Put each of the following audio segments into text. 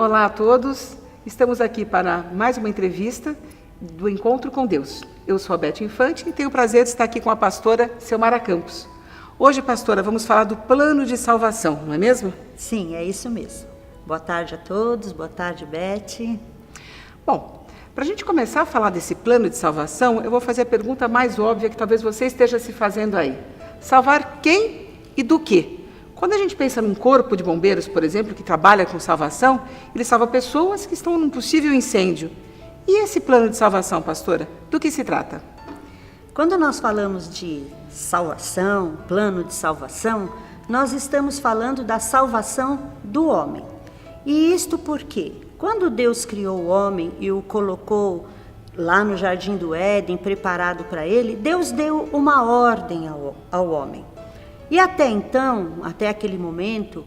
Olá a todos, estamos aqui para mais uma entrevista do Encontro com Deus. Eu sou a Beth Infante e tenho o prazer de estar aqui com a pastora Selmara Campos. Hoje, pastora, vamos falar do plano de salvação, não é mesmo? Sim, é isso mesmo. Boa tarde a todos, boa tarde, Beth. Bom, para a gente começar a falar desse plano de salvação, eu vou fazer a pergunta mais óbvia que talvez você esteja se fazendo aí. Salvar quem e do quê? Quando a gente pensa num corpo de bombeiros, por exemplo, que trabalha com salvação, ele salva pessoas que estão num possível incêndio. E esse plano de salvação, pastora, do que se trata? Quando nós falamos de salvação, plano de salvação, nós estamos falando da salvação do homem. E isto porque, quando Deus criou o homem e o colocou lá no Jardim do Éden, preparado para ele, Deus deu uma ordem ao homem. E até então, até aquele momento,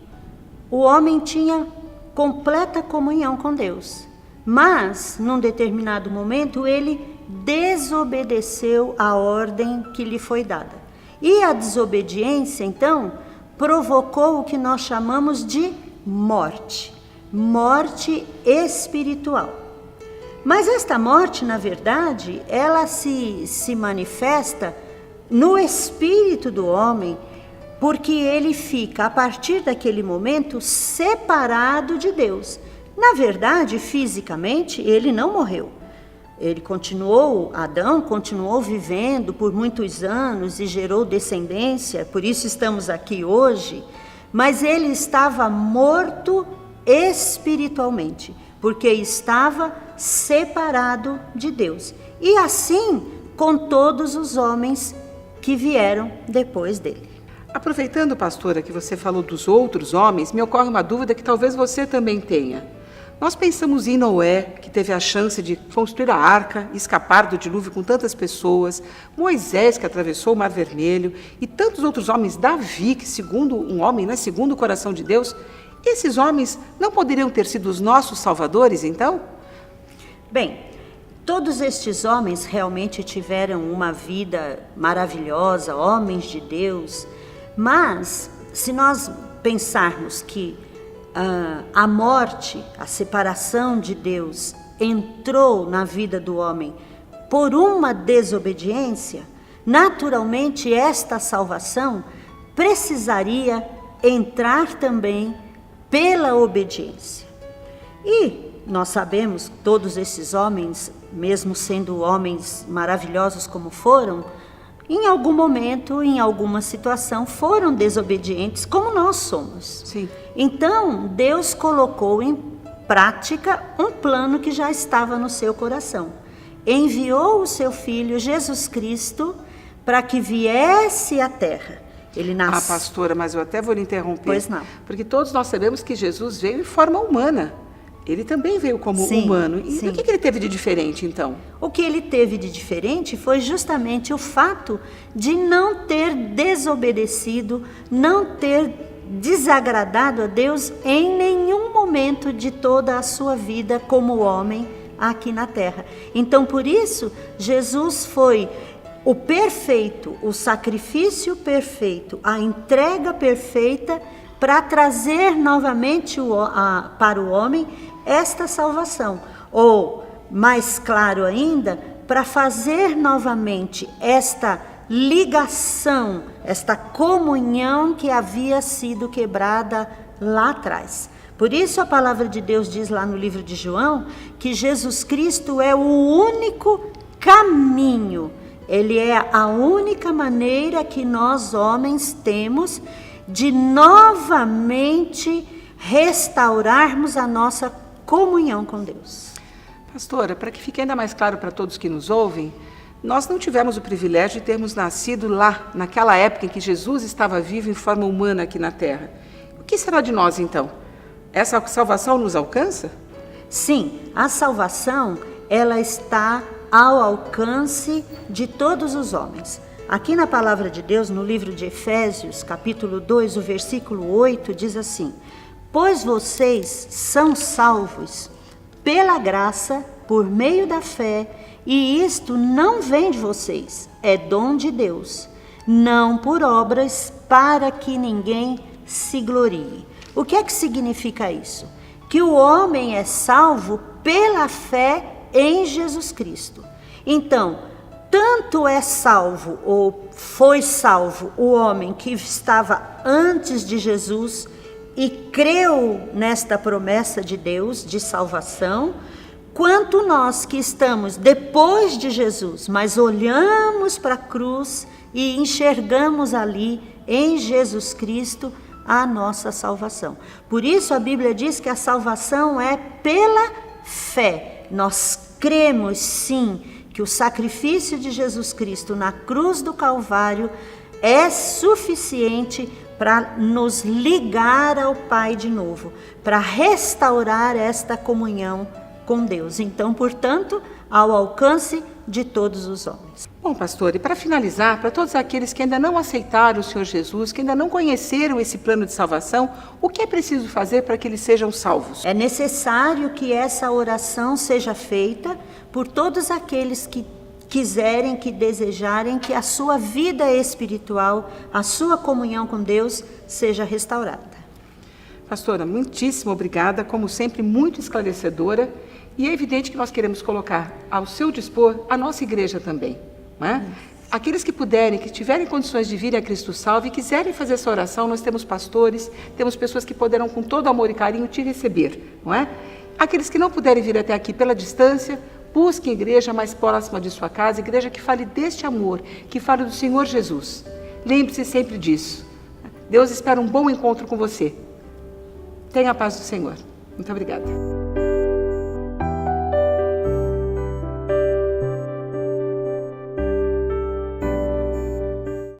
o homem tinha completa comunhão com Deus. Mas, num determinado momento, ele desobedeceu a ordem que lhe foi dada. E a desobediência, então, provocou o que nós chamamos de morte. Morte espiritual. Mas esta morte, na verdade, ela se manifesta no espírito do homem, porque ele fica, a partir daquele momento, separado de Deus. Na verdade, fisicamente, ele não morreu. Adão continuou vivendo por muitos anos e gerou descendência, por isso estamos aqui hoje, mas ele estava morto espiritualmente, porque estava separado de Deus. E assim com todos os homens que vieram depois dele. Aproveitando, pastora, que você falou dos outros homens, me ocorre uma dúvida que talvez você também tenha. Nós pensamos em Noé, que teve a chance de construir a arca e escapar do dilúvio com tantas pessoas, Moisés, que atravessou o Mar Vermelho, e tantos outros homens, Davi, que segundo um homem, segundo o coração de Deus. Esses homens não poderiam ter sido os nossos salvadores, então? Bem, todos estes homens realmente tiveram uma vida maravilhosa, homens de Deus, mas se nós pensarmos que a morte, a separação de Deus entrou na vida do homem por uma desobediência, naturalmente esta salvação precisaria entrar também pela obediência. E nós sabemos que todos esses homens, mesmo sendo homens maravilhosos como foram, em algum momento, em alguma situação, foram desobedientes como nós somos. Sim. Então, Deus colocou em prática um plano que já estava no seu coração. Enviou o seu Filho, Jesus Cristo, para que viesse à terra. Ele nasceu. Pastora, mas eu até vou lhe interromper. Pois não. Porque todos nós sabemos que Jesus veio em forma humana. Ele também veio como humano. E sim. O que ele teve de diferente, então? O que ele teve de diferente foi justamente o fato de não ter desobedecido, não ter desagradado a Deus em nenhum momento de toda a sua vida como homem aqui na terra. Então, por isso, Jesus foi o perfeito, o sacrifício perfeito, a entrega perfeita para trazer novamente para o homem esta salvação. Ou, mais claro ainda, para fazer novamente esta ligação, esta comunhão que havia sido quebrada lá atrás. Por isso a palavra de Deus diz lá no livro de João que Jesus Cristo é o único caminho. Ele é a única maneira que nós homens temos de novamente restaurarmos a nossa comunhão com Deus. Pastora, para que fique ainda mais claro para todos que nos ouvem, nós não tivemos o privilégio de termos nascido lá, naquela época em que Jesus estava vivo em forma humana aqui na Terra. O que será de nós, então? Essa salvação nos alcança? Sim, a salvação, ela está ao alcance de todos os homens. Aqui na palavra de Deus, no livro de Efésios, capítulo 2, o versículo 8, diz assim: pois vocês são salvos pela graça, por meio da fé, e isto não vem de vocês, é dom de Deus, não por obras, para que ninguém se glorie. O que é que significa isso? que o homem é salvo pela fé em Jesus Cristo. Então, tanto é salvo ou foi salvo o homem que estava antes de Jesus e creu nesta promessa de Deus de salvação, quanto nós que estamos depois de Jesus, mas olhamos para a cruz e enxergamos ali em Jesus Cristo a nossa salvação. Por isso a Bíblia diz que a salvação é pela fé. Nós cremos sim que o sacrifício de Jesus Cristo na cruz do Calvário é suficiente para nos ligar ao Pai de novo, para restaurar esta comunhão com Deus. Então, portanto, ao alcance de todos os homens. Bom, pastor, e para finalizar, para todos aqueles que ainda não aceitaram o Senhor Jesus, que ainda não conheceram esse plano de salvação, o que é preciso fazer para que eles sejam salvos? É necessário que essa oração seja feita por todos aqueles que quiserem, que desejarem que a sua vida espiritual, a sua comunhão com Deus seja restaurada. Pastora, muitíssimo obrigada, como sempre, muito esclarecedora, e é evidente que nós queremos colocar ao seu dispor a nossa igreja também, não é? Aqueles que puderem, que tiverem condições de vir a Cristo Salve e quiserem fazer essa oração, nós temos pastores, temos pessoas que poderão com todo amor e carinho te receber, não é? Aqueles que não puderem vir até aqui pela distância, busquem a igreja mais próxima de sua casa, igreja que fale deste amor, que fale do Senhor Jesus. Lembre-se sempre disso. Deus espera um bom encontro com você. Tenha a paz do Senhor. Muito obrigada.